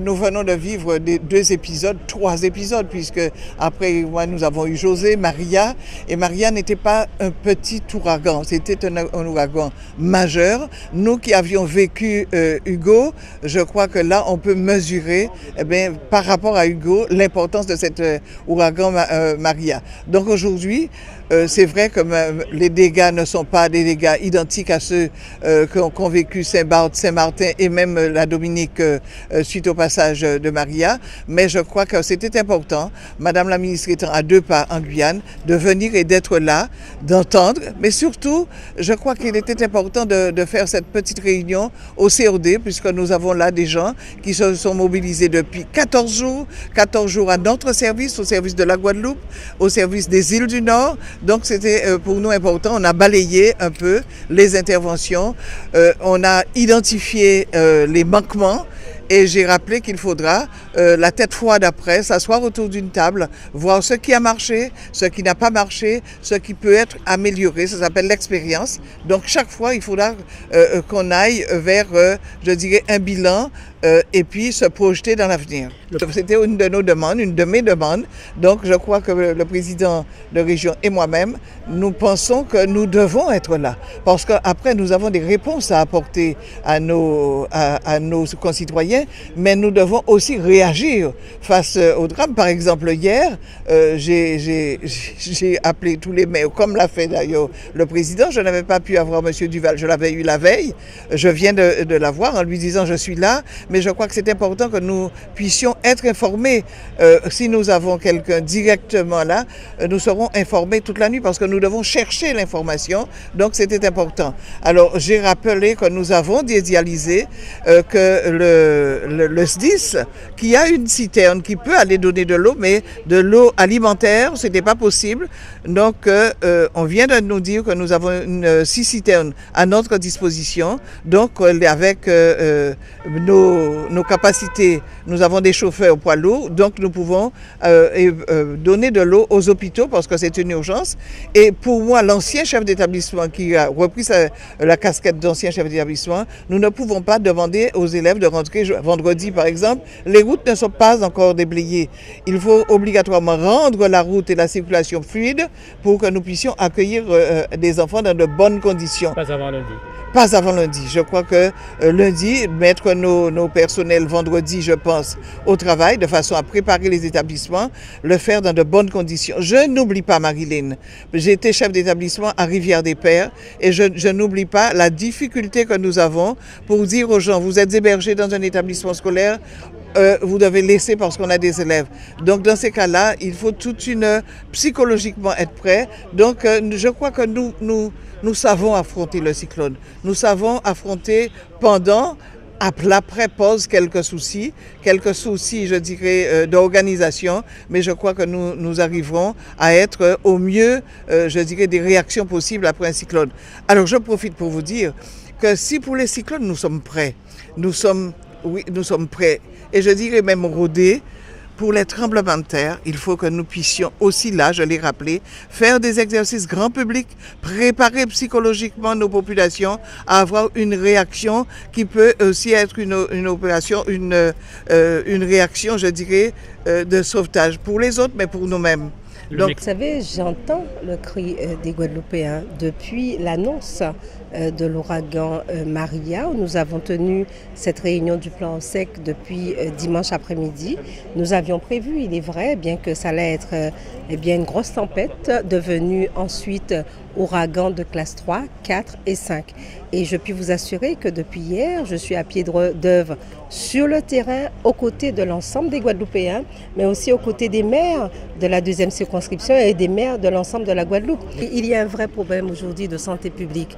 nous venons de vivre 3 épisodes, puisque après moi, nous avons eu José, Maria, et Maria n'était pas un petit ouragan, c'était un ouragan majeur. Nous qui avions vécu Hugo, je crois que là, on peut mesurer, par rapport à Hugo, l'importance de cet ouragan Maria. Donc aujourd'hui, c'est vrai que les dégâts ne sont pas des dégâts identiques à ceux qu'ont vécu Saint-Barth, Saint-Martin et même la Dominique suite au passage de Maria. Mais je crois que c'était important, Madame la ministre étant à 2 pas en Guyane, de venir et d'être là, d'entendre. Mais surtout, je crois qu'il était important de faire cette petite réunion au COD, puisque nous avons là des gens qui se sont mobilisés depuis 14 jours à notre service, au service de la Guadeloupe, au service des îles du Nord. Donc c'était pour nous important, on a balayé un peu les interventions, on a identifié les manquements et j'ai rappelé qu'il faudra, la tête froide après, s'asseoir autour d'une table, voir ce qui a marché, ce qui n'a pas marché, ce qui peut être amélioré, ça s'appelle l'expérience. Donc chaque fois, il faudra qu'on aille vers, je dirais, un bilan et puis se projeter dans l'avenir. C'était une de nos demandes, une de mes demandes. Donc je crois que le président de région et moi-même, nous pensons que nous devons être là. Parce qu'après, nous avons des réponses à apporter à nos concitoyens, mais nous devons aussi réagir face au drame. Par exemple, hier, j'ai appelé tous les maires, comme l'a fait d'ailleurs le président. Je n'avais pas pu avoir M. Duval, je l'avais eu la veille. Je viens de l'avoir en lui disant je suis là, mais je crois que c'est important que nous puissions être informés. Si nous avons quelqu'un directement là, nous serons informés toute la nuit parce que nous devons chercher l'information. Donc c'était important. Alors j'ai rappelé que nous avons dédialysé que le SDIS, qui a une citerne qui peut aller donner de l'eau, mais de l'eau alimentaire, ce n'était pas possible. Donc on vient de nous dire que nous avons 6 citernes à notre disposition. Donc avec nos capacités, nous avons des chauffeurs poids lourds, donc nous pouvons donner de l'eau aux hôpitaux parce que c'est une urgence. Et pour moi, l'ancien chef d'établissement qui a repris la casquette d'ancien chef d'établissement, nous ne pouvons pas demander aux élèves de rentrer vendredi par exemple. Les routes ne sont pas encore déblayées. Il faut obligatoirement rendre la route et la circulation fluide pour que nous puissions accueillir des enfants dans de bonnes conditions. Pas avant lundi. Pas avant lundi. Je crois que lundi, mettre nos personnels vendredi, je pense, au travail, de façon à préparer les établissements, le faire dans de bonnes conditions. Je n'oublie pas Marilyn. J'ai été chef d'établissement à Rivière-des-Pères et je n'oublie pas la difficulté que nous avons pour dire aux gens, vous êtes hébergés dans un établissement scolaire, vous devez laisser parce qu'on a des élèves. Donc dans ces cas-là, il faut psychologiquement être prêt. Donc je crois que nous savons affronter le cyclone. Nous savons affronter pendant, l'après pose quelques soucis, je dirais, d'organisation, mais je crois que nous arriverons à être au mieux, je dirais, des réactions possibles après un cyclone. Alors je profite pour vous dire que si pour les cyclones, nous sommes prêts, nous sommes prêts, et je dirais même rodés. Pour les tremblements de terre, il faut que nous puissions aussi là, je l'ai rappelé, faire des exercices grand public, préparer psychologiquement nos populations à avoir une réaction qui peut aussi être une opération, une réaction, je dirais, de sauvetage pour les autres, mais pour nous-mêmes. Donc, vous savez, j'entends le cri des Guadeloupéens depuis l'annonce de l'ouragan Maria, où nous avons tenu cette réunion du plan sec depuis dimanche après-midi. Nous avions prévu, il est vrai, bien que ça allait être une grosse tempête, devenue ensuite ouragan de classe 3, 4 et 5. Et je puis vous assurer que depuis hier, je suis à pied d'œuvre sur le terrain, aux côtés de l'ensemble des Guadeloupéens, mais aussi aux côtés des maires de la 2e circonscription et des maires de l'ensemble de la Guadeloupe. Il y a un vrai problème aujourd'hui de santé publique.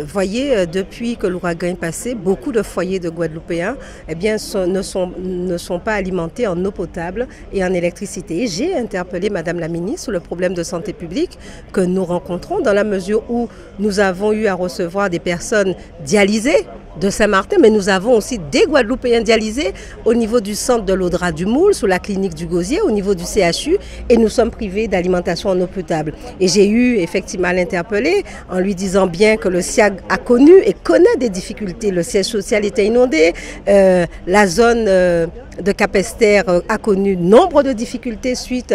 Voyez, depuis que l'ouragan est passé, beaucoup de foyers de Guadeloupéens ne sont pas alimentés en eau potable et en électricité. Et j'ai interpellé Madame la ministre sur le problème de santé publique que nous rencontrons dans la mesure où nous avons eu à recevoir des personnes dialysées de Saint-Martin, mais nous avons aussi des Guadeloupéens dialysés au niveau du centre de l'Audra du Moule, sous la clinique du Gosier, au niveau du CHU, et nous sommes privés d'alimentation en eau potable. Et j'ai eu effectivement à l'interpeller en lui disant bien que le SIAG a connu et connaît des difficultés. Le siège social était inondé, la zone de Capesterre a connu nombre de difficultés suite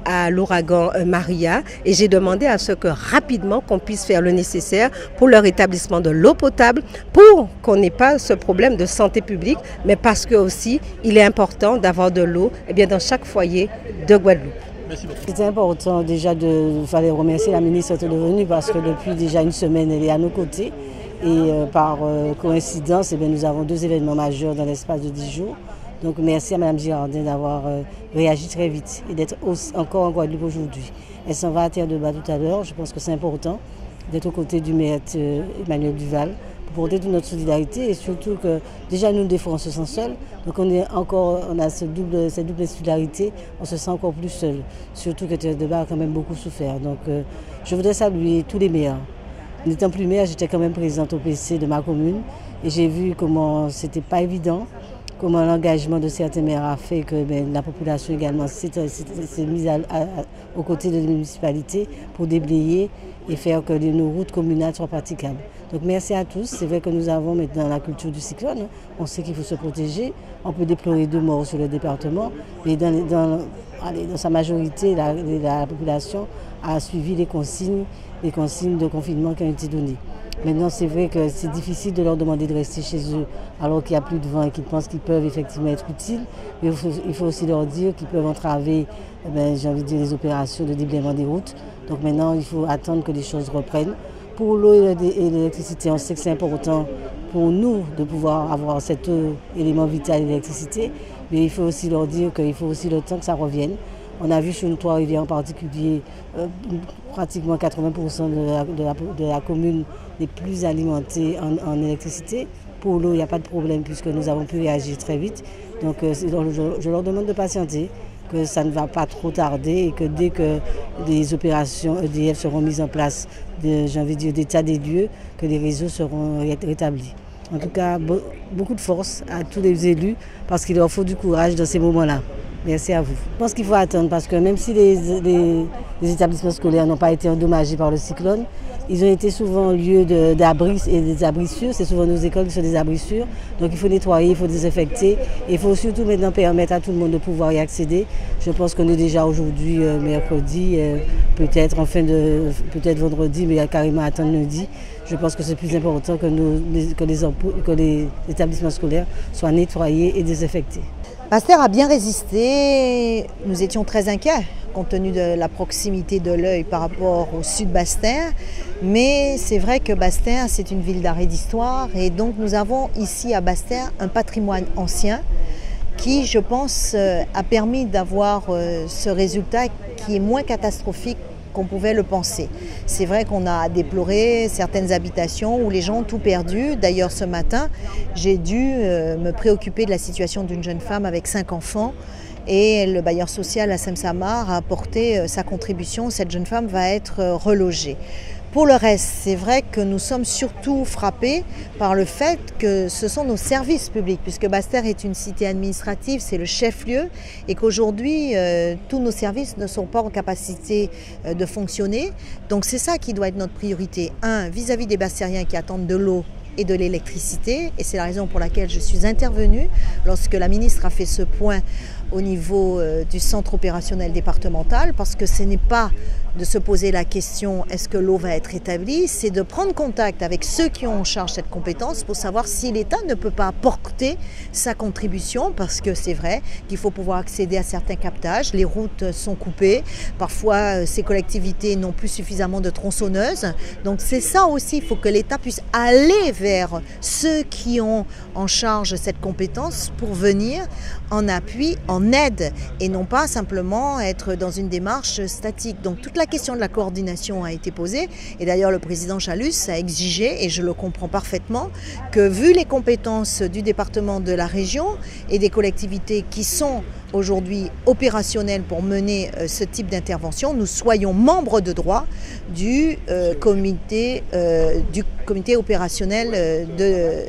à l'ouragan Maria, et j'ai demandé à ce que rapidement qu'on puisse faire le nécessaire pour le rétablissement de l'eau potable, pour qu'on n'ait pas ce problème de santé publique, mais parce que aussi il est important d'avoir de l'eau dans chaque foyer de Guadeloupe. C'est important déjà de fallait remercier la ministre de venue parce que depuis déjà une semaine elle est à nos côtés et par coïncidence nous avons 2 événements majeurs dans l'espace de 10 jours. Donc merci à Mme Girardin d'avoir réagi très vite et d'être encore en Guadeloupe aujourd'hui. Elle s'en va à Terre de Bas tout à l'heure. Je pense que c'est important d'être aux côtés du maire Emmanuel Duval pour porter toute notre solidarité et surtout que déjà nous des fois on se sent seul. Donc on a cette double solidarité, on se sent encore plus seul. Surtout que Terre de Bas a quand même beaucoup souffert. Donc je voudrais saluer tous les maires. N'étant plus maire, j'étais quand même présente au PC de ma commune et j'ai vu comment c'était pas évident. Comment l'engagement de certains maires a fait que la population également s'est mise aux côtés de la municipalité pour déblayer et faire que nos routes communales soient praticables. Donc merci à tous. C'est vrai que nous avons maintenant la culture du cyclone. On sait qu'il faut se protéger. On peut déplorer 2 morts sur le département, mais dans sa majorité, la population a suivi les consignes de confinement qui ont été données. Maintenant, c'est vrai que c'est difficile de leur demander de rester chez eux alors qu'il n'y a plus de vent et qu'ils pensent qu'ils peuvent effectivement être utiles. Mais il faut aussi leur dire qu'ils peuvent entraver les opérations de déblaiement des routes. Donc maintenant, il faut attendre que les choses reprennent. Pour l'eau et l'électricité, on sait que c'est important pour nous de pouvoir avoir cet élément vital de l'électricité. Mais il faut aussi leur dire qu'il faut aussi le temps que ça revienne. On a vu sur nos 3 rivières en particulier, pratiquement 80% de la commune n'est plus alimentée en électricité. Pour l'eau, il n'y a pas de problème puisque nous avons pu réagir très vite. Donc je leur demande de patienter, que ça ne va pas trop tarder et que dès que les opérations EDF seront mises en place, d'état des lieux, que les réseaux seront rétablis. En tout cas, beaucoup de force à tous les élus parce qu'il leur faut du courage dans ces moments-là. Merci à vous. Je pense qu'il faut attendre parce que même si les établissements scolaires n'ont pas été endommagés par le cyclone, ils ont été souvent lieu d'abris et des abris sûrs. C'est souvent nos écoles qui sont des abris sûrs. Donc il faut nettoyer, il faut désinfecter. Et il faut surtout maintenant permettre à tout le monde de pouvoir y accéder. Je pense qu'on est déjà aujourd'hui mercredi, peut-être peut-être vendredi, mais carrément attendre lundi. Je pense que c'est plus important que les établissements scolaires soient nettoyés et désinfectés. Basse-Terre a bien résisté. Nous étions très inquiets compte tenu de la proximité de l'Œil par rapport au sud Basse-Terre. Mais c'est vrai que Basse-Terre, c'est une ville d'arrêt d'histoire. Et donc nous avons ici à Basse-Terre un patrimoine ancien qui, je pense, a permis d'avoir ce résultat qui est moins catastrophique qu'on pouvait le penser. C'est vrai qu'on a déploré certaines habitations où les gens ont tout perdu. D'ailleurs, ce matin, j'ai dû me préoccuper de la situation d'une jeune femme avec 5 enfants et le bailleur social à Sem-Samar a apporté sa contribution. Cette jeune femme va être relogée. Pour le reste, c'est vrai que nous sommes surtout frappés par le fait que ce sont nos services publics, puisque Basse-Terre est une cité administrative, c'est le chef-lieu, et qu'aujourd'hui, tous nos services ne sont pas en capacité de fonctionner. Donc c'est ça qui doit être notre priorité. Vis-à-vis des Basse-Terriens qui attendent de l'eau et de l'électricité, et c'est la raison pour laquelle je suis intervenue lorsque la ministre a fait ce point au niveau du centre opérationnel départemental, parce que ce n'est pas de se poser la question est-ce que l'eau va être établie, c'est de prendre contact avec ceux qui ont en charge cette compétence pour savoir si l'État ne peut pas apporter sa contribution, parce que c'est vrai qu'il faut pouvoir accéder à certains captages, les routes sont coupées, parfois ces collectivités n'ont plus suffisamment de tronçonneuses, donc c'est ça aussi, il faut que l'État puisse aller vers ceux qui ont en charge cette compétence pour venir en appui, en aide, et non pas simplement être dans une démarche statique. Donc toute la question de la coordination a été posée, et d'ailleurs le président Chalus a exigé, et je le comprends parfaitement, que vu les compétences du département, de la région et des collectivités qui sont aujourd'hui opérationnelles pour mener ce type d'intervention, nous soyons membres de droit du comité du comité opérationnel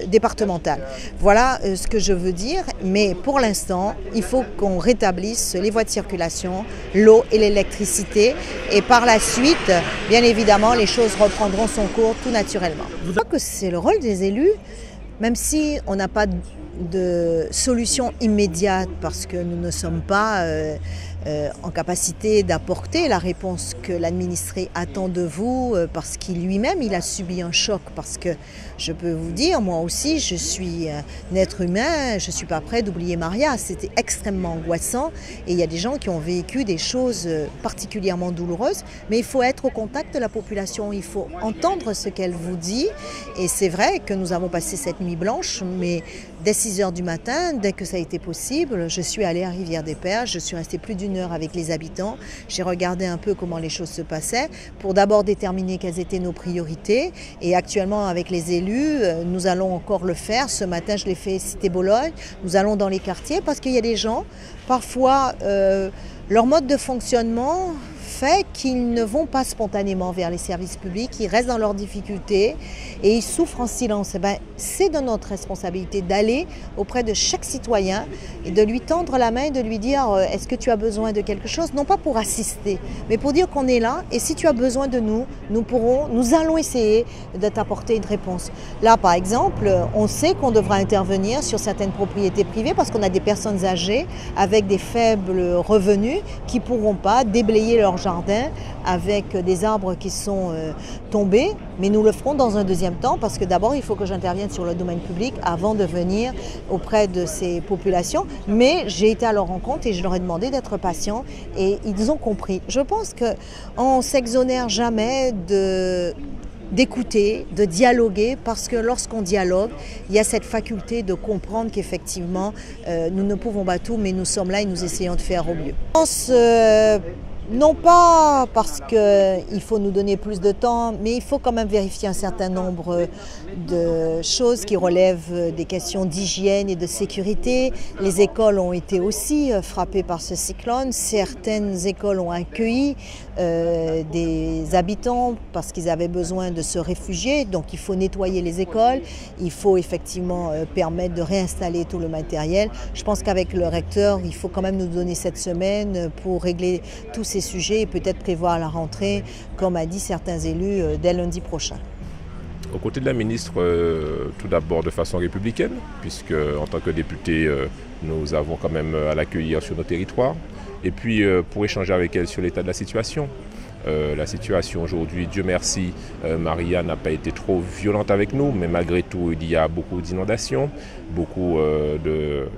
départemental. Voilà ce que je veux dire, mais pour l'instant, il faut qu'on rétablisse les voies de circulation, l'eau et l'électricité, et par la suite, bien évidemment, les choses reprendront son cours tout naturellement. Je crois que c'est le rôle des élus, même si on n'a pas de solution immédiate parce que nous ne sommes pas en capacité d'apporter la réponse que l'administré attend de vous parce qu'il lui-même il a subi un choc, parce que je peux vous dire, moi aussi je suis un être humain, je ne suis pas prêt d'oublier Maria, c'était extrêmement angoissant et il y a des gens qui ont vécu des choses particulièrement douloureuses, mais il faut être au contact de la population, il faut entendre ce qu'elle vous dit, et c'est vrai que nous avons passé cette nuit blanche, mais dès 6h du matin, dès que ça a été possible, je suis allée à Rivière-des-Perches, je suis restée plus d'1 heure avec les habitants, j'ai regardé un peu comment les choses se passaient pour d'abord déterminer quelles étaient nos priorités, et actuellement avec les élus, nous allons encore le faire. Ce matin, je l'ai fait Cité-Bologne, nous allons dans les quartiers parce qu'il y a des gens, parfois leur mode de fonctionnement fait qu'ils ne vont pas spontanément vers les services publics, ils restent dans leurs difficultés et ils souffrent en silence. Et c'est de notre responsabilité d'aller auprès de chaque citoyen et de lui tendre la main et de lui dire est-ce que tu as besoin de quelque chose, non pas pour assister, mais pour dire qu'on est là et si tu as besoin de nous, nous allons essayer de t'apporter une réponse. Là, par exemple, on sait qu'on devra intervenir sur certaines propriétés privées parce qu'on a des personnes âgées avec des faibles revenus qui ne pourront pas déblayer leur jardin avec des arbres qui sont tombés, mais nous le ferons dans un deuxième temps parce que d'abord il faut que j'intervienne sur le domaine public avant de venir auprès de ces populations, mais j'ai été à leur rencontre et je leur ai demandé d'être patients et ils ont compris. Je pense qu'on ne s'exonère jamais d'écouter, de dialoguer, parce que lorsqu'on dialogue, il y a cette faculté de comprendre qu'effectivement, nous ne pouvons pas tout, mais nous sommes là et nous essayons de faire au mieux. Je pense non pas parce qu'il faut nous donner plus de temps, mais il faut quand même vérifier un certain nombre de choses qui relèvent des questions d'hygiène et de sécurité. Les écoles ont été aussi frappées par ce cyclone. Certaines écoles ont accueilli des habitants parce qu'ils avaient besoin de se réfugier. Donc il faut nettoyer les écoles, il faut effectivement permettre de réinstaller tout le matériel. Je pense qu'avec le recteur, il faut quand même nous donner cette semaine pour régler tous ces sujets et peut-être prévoir la rentrée, comme a dit certains élus, dès lundi prochain. Aux côtés de la ministre, tout d'abord de façon républicaine, puisque en tant que député, nous avons quand même à l'accueillir sur nos territoires, et puis pour échanger avec elle sur l'état de la situation. La situation aujourd'hui, Dieu merci, Maria n'a pas été trop violente avec nous, mais malgré tout, il y a beaucoup d'inondations, beaucoup de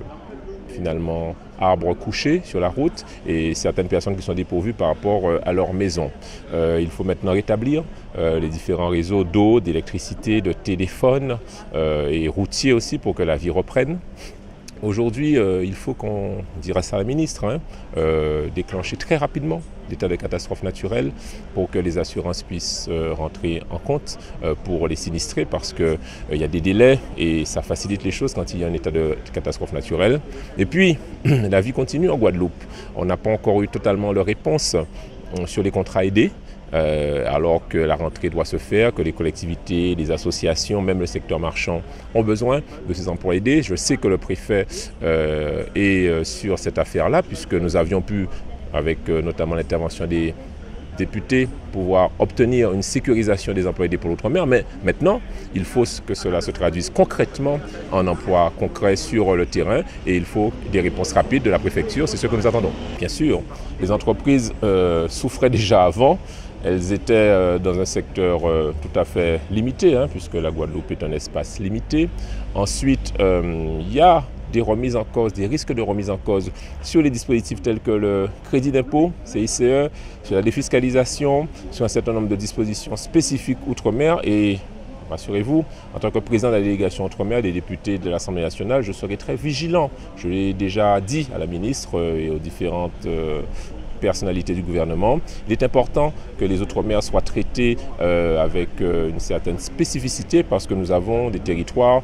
finalement arbres couchés sur la route et certaines personnes qui sont dépourvues par rapport à leur maison. Il faut maintenant rétablir les différents réseaux d'eau, d'électricité, de téléphone et routiers aussi pour que la vie reprenne. Aujourd'hui, il faut qu'on dira ça à la ministre, déclencher très rapidement l'état de catastrophe naturelle pour que les assurances puissent rentrer en compte pour les sinistrés parce qu'il y a des délais et ça facilite les choses quand il y a un état de catastrophe naturelle. Et puis, la vie continue en Guadeloupe. On n'a pas encore eu totalement de réponse sur les contrats aidés. Alors que la rentrée doit se faire, que les collectivités, les associations, même le secteur marchand ont besoin de ces emplois aidés. Je sais que le préfet est sur cette affaire-là, puisque nous avions pu, avec notamment l'intervention des députés, pouvoir obtenir une sécurisation des emplois aidés pour l'outre-mer. Mais maintenant, il faut que cela se traduise concrètement en emplois concrets sur le terrain et il faut des réponses rapides de la préfecture. C'est ce que nous attendons. Bien sûr, les entreprises souffraient déjà avant. Elles étaient dans un secteur tout à fait limité, puisque la Guadeloupe est un espace limité. Ensuite, il y a des remises en cause, des risques de remise en cause sur les dispositifs tels que le crédit d'impôt, CICE, sur la défiscalisation, sur un certain nombre de dispositions spécifiques outre-mer. Et rassurez-vous, en tant que président de la délégation outre-mer des députés de l'Assemblée nationale, je serai très vigilant. Je l'ai déjà dit à la ministre et aux différentes personnalités du gouvernement. Il est important que les Outre-mer soient traités avec une certaine spécificité parce que nous avons des territoires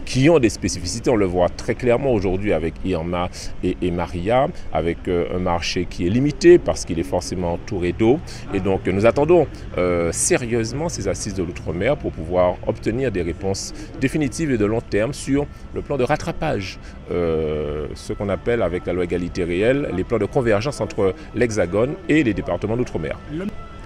qui ont des spécificités. On le voit très clairement aujourd'hui avec Irma et Maria, avec un marché qui est limité parce qu'il est forcément entouré d'eau. Et donc nous attendons sérieusement ces assises de l'outre-mer pour pouvoir obtenir des réponses définitives et de long terme sur le plan de rattrapage, ce qu'on appelle avec la loi égalité réelle les plans de convergence entre l'Hexagone et les départements d'outre-mer.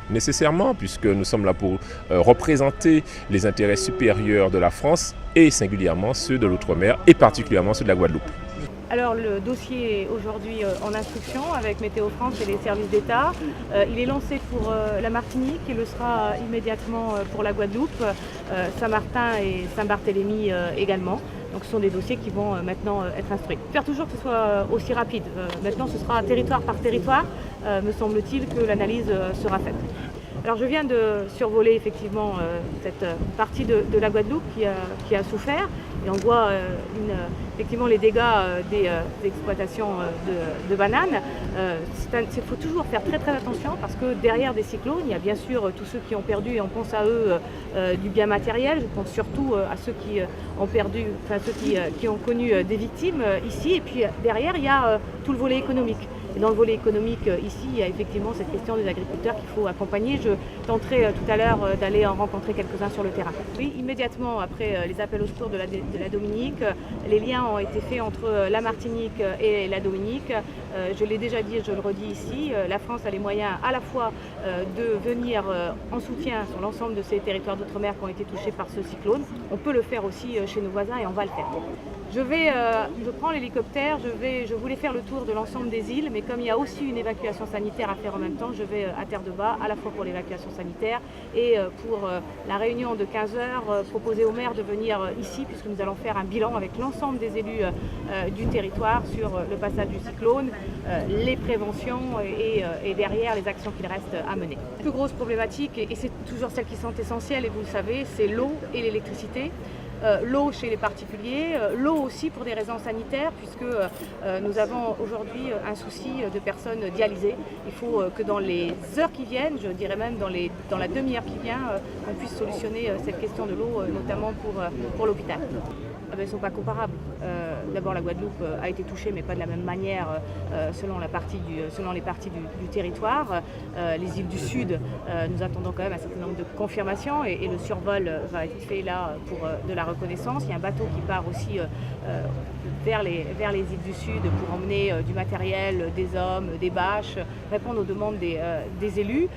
Nécessairement, puisque nous sommes là pour représenter les intérêts supérieurs de la France et singulièrement ceux de l'outre-mer et particulièrement ceux de la Guadeloupe. Alors le dossier est aujourd'hui en instruction avec Météo France et les services d'État. Il est lancé pour la Martinique et le sera immédiatement pour la Guadeloupe, Saint-Martin et Saint-Barthélemy également. Donc ce sont des dossiers qui vont maintenant être instruits. Faire toujours que ce soit aussi rapide. Maintenant ce sera territoire par territoire, me semble-t-il que l'analyse sera faite. Alors je viens de survoler effectivement cette partie de la Guadeloupe qui a souffert et on voit effectivement les dégâts des exploitations de bananes. Il faut toujours faire très très attention parce que derrière des cyclones, il y a bien sûr tous ceux qui ont perdu et on pense à eux du bien matériel. Je pense surtout à ceux qui ont perdu, enfin ceux qui ont connu des victimes ici. Et puis derrière, il y a tout le volet économique. Et dans le volet économique, ici, il y a effectivement cette question des agriculteurs qu'il faut accompagner. Je tenterai tout à l'heure d'aller en rencontrer quelques-uns sur le terrain. Oui, immédiatement après les appels au secours de la Dominique, les liens ont été faits entre la Martinique et la Dominique. Je l'ai déjà dit et je le redis ici, la France a les moyens à la fois de venir en soutien sur l'ensemble de ces territoires d'outre-mer qui ont été touchés par ce cyclone. On peut le faire aussi chez nos voisins et on va le faire. Je prends l'hélicoptère, je voulais faire le tour de l'ensemble des îles, mais comme il y a aussi une évacuation sanitaire à faire en même temps, je vais à Terre-de-Bas, à la fois pour l'évacuation sanitaire et pour la réunion de 15 heures, proposer au maire de venir ici, puisque nous allons faire un bilan avec l'ensemble des élus du territoire sur le passage du cyclone, les préventions et derrière les actions qu'il reste à mener. La plus grosse problématique, et c'est toujours celles qui sont essentielles, et vous le savez, c'est l'eau et l'électricité. L'eau chez les particuliers, l'eau aussi pour des raisons sanitaires puisque nous avons aujourd'hui un souci de personnes dialysées. Il faut que dans les heures qui viennent, je dirais même dans la demi-heure qui vient, on puisse solutionner cette question de l'eau, notamment pour l'hôpital. Elles ne sont pas comparables. D'abord la Guadeloupe a été touchée mais pas de la même manière selon les parties du territoire. Les îles du Sud, nous attendons quand même un certain nombre de confirmations et le survol va être fait là pour de la reconnaissance. Il y a un bateau qui part aussi vers les îles du Sud pour emmener du matériel, des hommes, des bâches, répondre aux demandes des élus.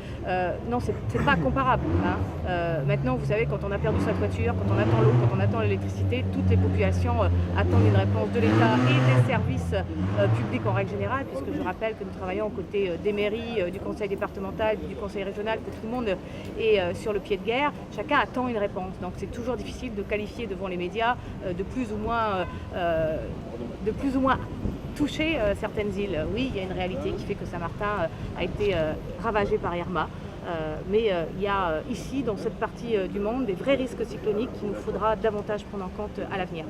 Non, c'est pas comparable. Hein. Maintenant, vous savez, quand on a perdu sa toiture, quand on attend l'eau, quand on attend l'électricité, toutes les populations attendent une réponse de l'État et des services publics en règle générale, puisque je rappelle que nous travaillons aux côtés des mairies, du conseil départemental, du conseil régional, que tout le monde est sur le pied de guerre. Chacun attend une réponse. Donc c'est toujours difficile de qualifier devant les médias de plus ou moins toucher certaines îles. Oui, il y a une réalité qui fait que Saint-Martin a été ravagé par Irma. Mais il y a ici, dans cette partie du monde, des vrais risques cycloniques qu'il nous faudra davantage prendre en compte à l'avenir.